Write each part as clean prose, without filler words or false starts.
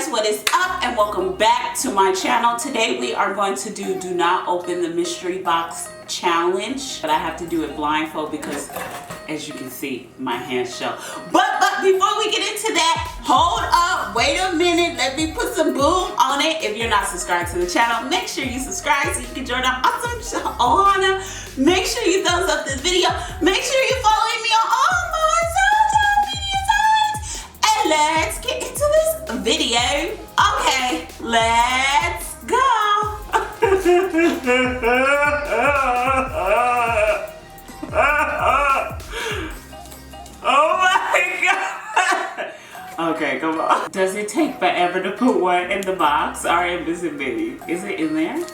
guys, what is up and welcome back to my channel. Today we are going to do not open the mystery box challenge, but I have to do it blindfold because as you can see my hands show. But before we get into that, hold up, wait a minute, let me put some boom on it. If you're not subscribed to the channel, make sure you subscribe so you can join our awesome Ohana. Make sure you thumbs up this video. Make sure you follow me on all my social media sites. And let's get into this video. Okay, let's go. Oh my god. Okay, come on. Does it take forever to put one in the box? Sorry, I'm missing baby. Is it in there?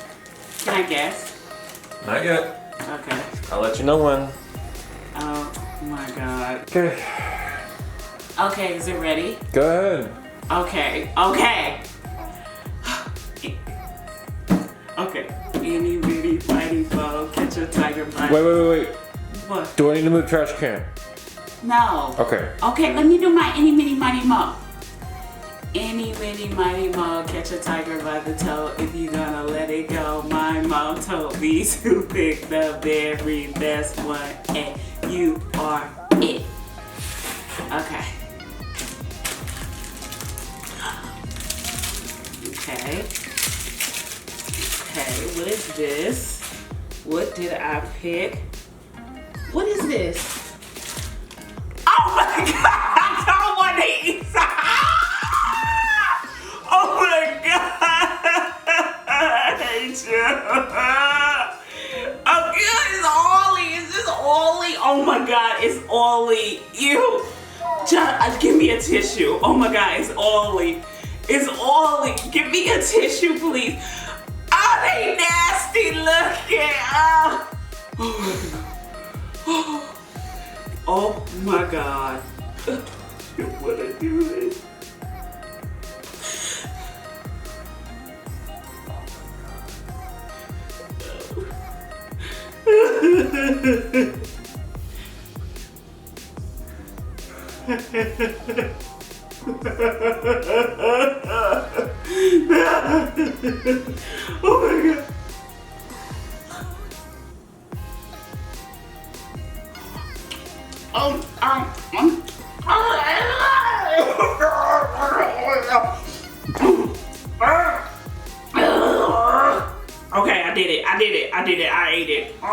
Can I guess? Not yet. Okay. I'll let you know when. Oh my god. Okay. Okay, is it ready? Go ahead. Okay. Okay. Eeny, meeny, miny, moe, catch a tiger by... Wait. What? Do I need to move the trash can? No. Okay. Okay, let me do my eeny, meeny, miny, moe. Eeny, meeny, miny, moe, catch a tiger by the toe. If you gonna let it go, my mom told me to pick the very best one, and you are it. Okay. Okay, what is this? What did I pick? What is this? Oh my god, I don't want to eat. Oh my god, I hate you. Okay, it's Ollie. Is this Ollie? Oh my god, it's Ollie. Ew. John, give me a tissue. Oh my god, it's Ollie. It's Ollie. Give me a tissue, please. Oh, they nasty looking. Oh my god. You wanna do this? Oh my god. Okay, I did it. I ate it. Oh my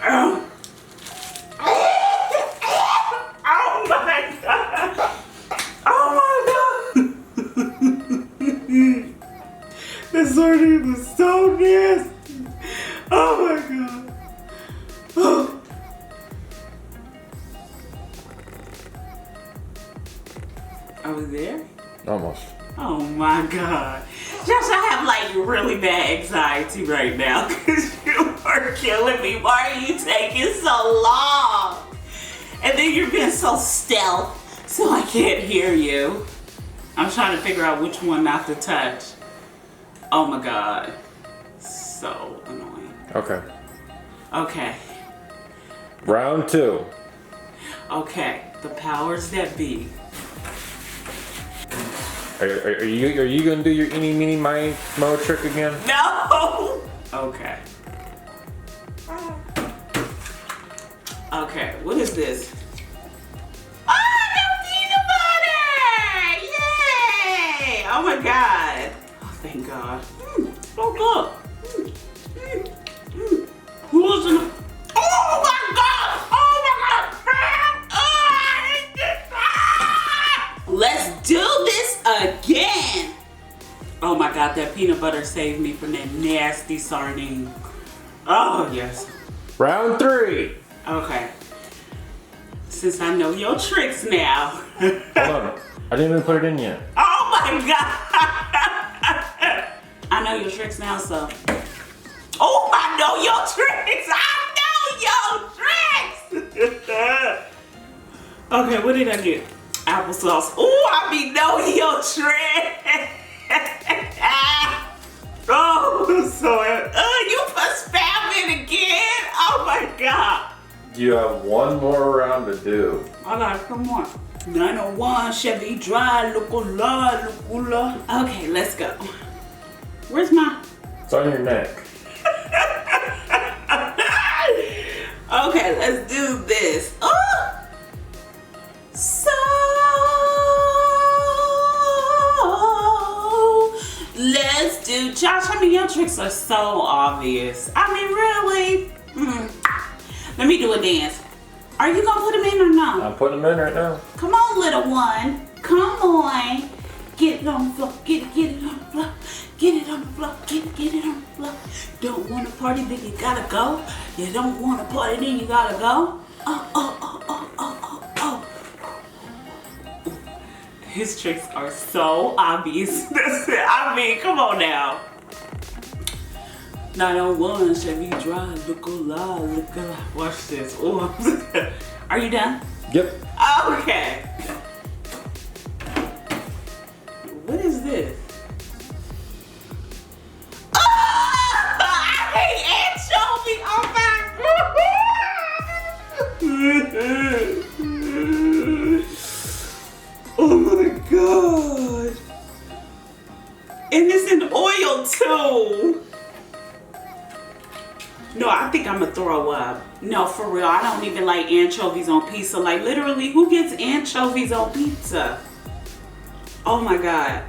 god. Oh my god. This sardine was so nasty. Oh my god. Oh. Are we there? Almost. Oh my god. Josh, I have like really bad anxiety right now because you are killing me. Why are you taking so long? And then you're being so stealth so I can't hear you. I'm trying to figure out which one not to touch. Oh my god. So annoying. Okay. Round 2. Okay. The powers that be. Are you gonna do your eeny, meeny, miny, moe trick again? No! Okay. Okay, what is this? Oh, no peanut butter! Yay! Oh my god. Oh, thank god. So good. Who's in the... Oh my god! Oh my god! Oh, I hate this. Let's do this again. Oh my god, that peanut butter saved me from that nasty sardine. Oh yes. Round 3. Okay. Since I know your tricks now. Hold on. I didn't even put it in yet. Oh my god. I know your tricks now, so. Oh, I know your tricks. Okay, what did I get? Applesauce. Oh, I be knowing your tricks. Oh, so you put spam in again? Oh my god. You have one more round to do. I got some more. 901 Chevy Drive, look-a-la. Okay, let's go. Where's my... It's on your neck. Okay, let's do this. Oh! So... Let's do... Josh, I mean, your tricks are so obvious. I mean, really? Let me do a dance. Are you gonna put them in or no? I'm putting them in right now. Come on, little one. Come on. Get it on the floor. Get it on the floor. Get it on the floor. Get it on the floor. Don't want to party, then you gotta go. You don't want to party, then you gotta go. Oh. His tricks are so obvious. That's it. I mean, come on now. 901 Chevy Drive, look-a-la. Watch this. Ooh. Are you done? Yep. Okay. What is this? Oh, I hate anchovy. Oh my god. And it's in oil too. No, I think I'm gonna throw up. No, for real, I don't even like anchovies on pizza. Like, literally, who gets anchovies on pizza? Oh my god,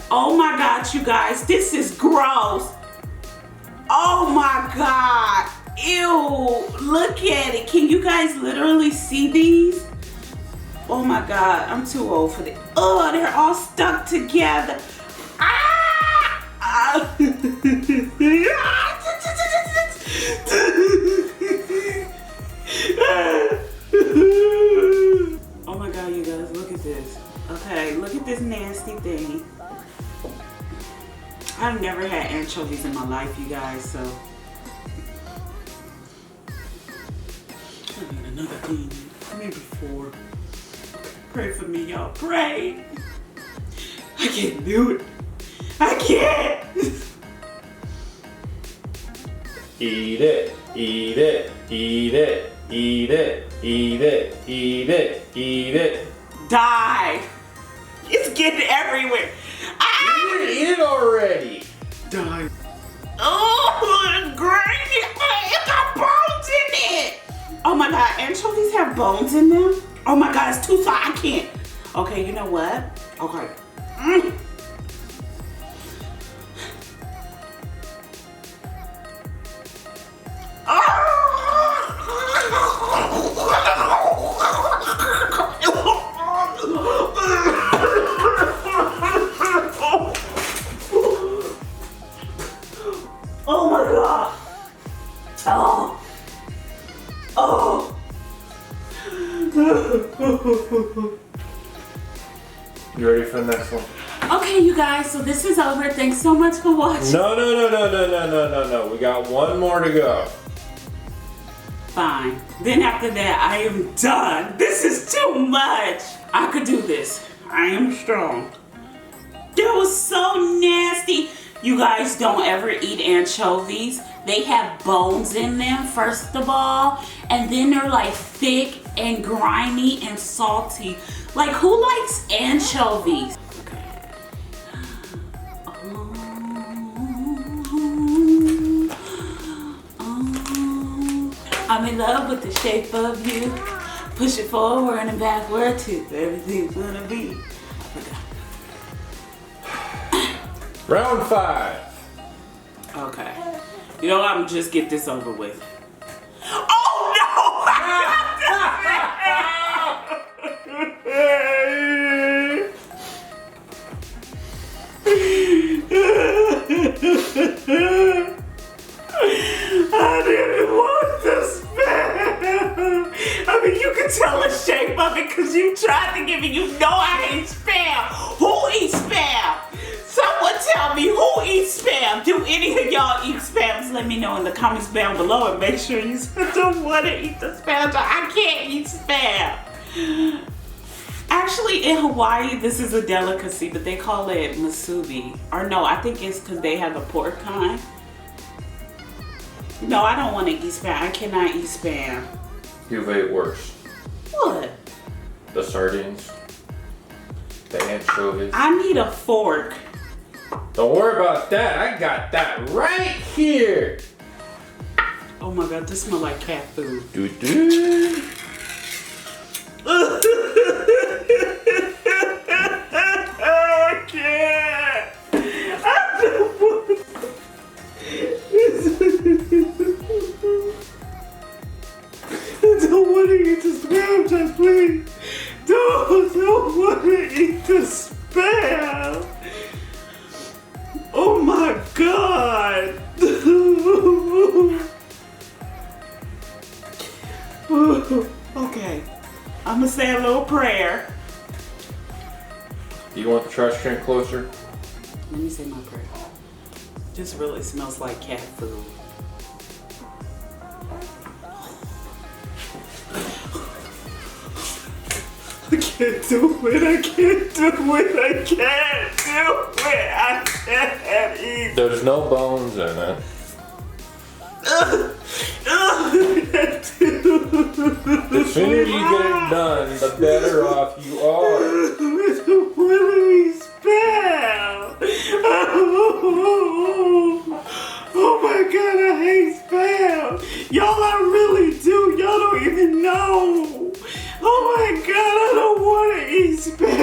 you guys, this is gross. Oh my god, ew, look at it. Can you guys literally see these? Oh my god, I'm too old for this. Oh, they're all stuck together. Oh my god, you guys, look at this. Okay, look at this nasty thing. I've never had anchovies in my life, you guys, so I need another thing, maybe 4. Pray for me, y'all, pray. I can't do it. I can't. Eat it, eat it, eat it, eat it, eat it, eat it, eat it. Die. It's getting everywhere. Eat it already. Die. Oh, great. It got bones in it. Oh my god, anchovies have bones in them? Oh my god, it's too soft. I can't. Okay, you know what? Okay. Oh my god. Oh. You ready for the next one? Okay, you guys, so this is over. Thanks so much for watching. No. We got one more to go. Fine. Then after that, I am done. This is too much. I could do this. I am strong. That was so nasty. You guys don't ever eat anchovies. They have bones in them, first of all. And then they're like thick and grimy and salty. Like, who likes anchovies? I'm in love with the shape of you. Push it forward and backward too. Everything's gonna be. Round 5. Okay. You know what? I'm gonna just get this over with. Oh no! I didn't want to spam. I mean, you can tell the shape of it because you tried to give me. You know I hate spam. Who eats spam? Someone tell me who eats spam. Do any of y'all eat spam? Let me know in the comments down below and make sure you don't want to eat the spam. I can't eat spam. Actually, in Hawaii, this is a delicacy, but they call it musubi. Or no, I think it's because they have the pork kind. No, I don't want to eat spam. I cannot eat spam. You've ate worse. What? The sardines. The anchovies. I need a fork. Don't worry about that. I got that right here. Oh my God, this smells like cat food. Doo doo. I can't. I don't want to eat the spam, just please. Don't want to eat the spam. Oh my God. Okay, I'm gonna say a little prayer. Do you want the trash can closer? Let me say my prayer. This really smells like cat food. I can't do it. I can't do it. I can't do it. I can't eat. There's no bones in it. The sooner you get it done, the better off you are. What do we spell? Oh my God, I hate spam. Y'all, I really do. Y'all don't even know. Oh my God, I don't want to eat spam.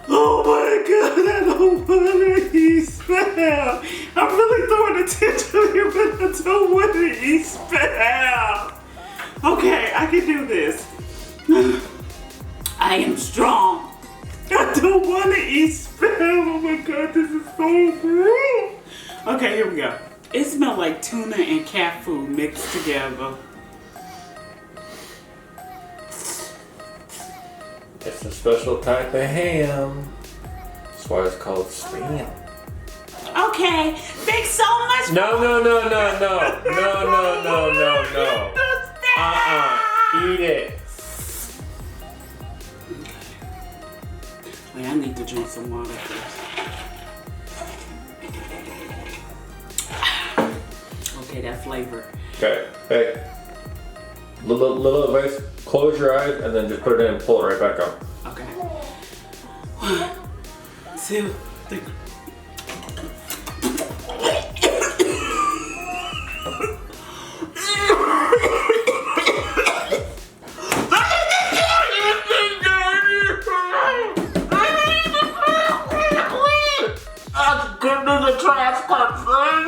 Oh my God, I don't want to eat spam. I'm really throwing attention here, but I don't want to eat spam. Okay, I can do this. I am strong. I don't want to eat spam. Oh my God, this is so gross. Okay, here we go. It smells like tuna and cat food mixed together. It's a special type of ham. That's why it's called spam. Okay, thanks so much. No. Eat it. Wait, I need to drink some water first. Okay, that flavor. Okay, hey. Little advice, close your eyes and then just put it in and pull it right back up. Okay. 1, 2, 3. Get to the trash can.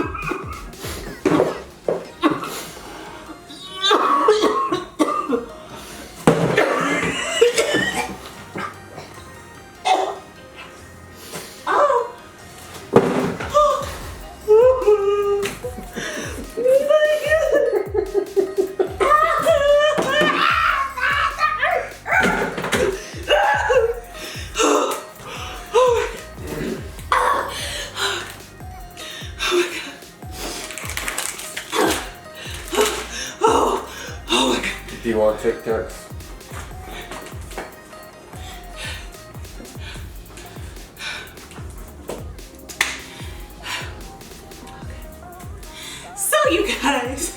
Do you want Tic Tacs? So you guys,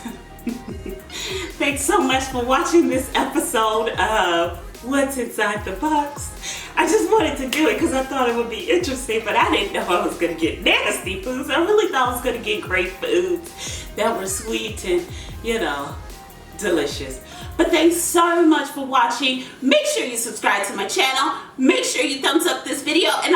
thanks so much for watching this episode of What's Inside the Box. I just wanted to do it because I thought it would be interesting, but I didn't know I was going to get nasty foods. I really thought I was going to get great foods that were sweet and, you know, delicious. But thanks so much for watching. Make sure you subscribe to my channel. Make sure you thumbs up this video, and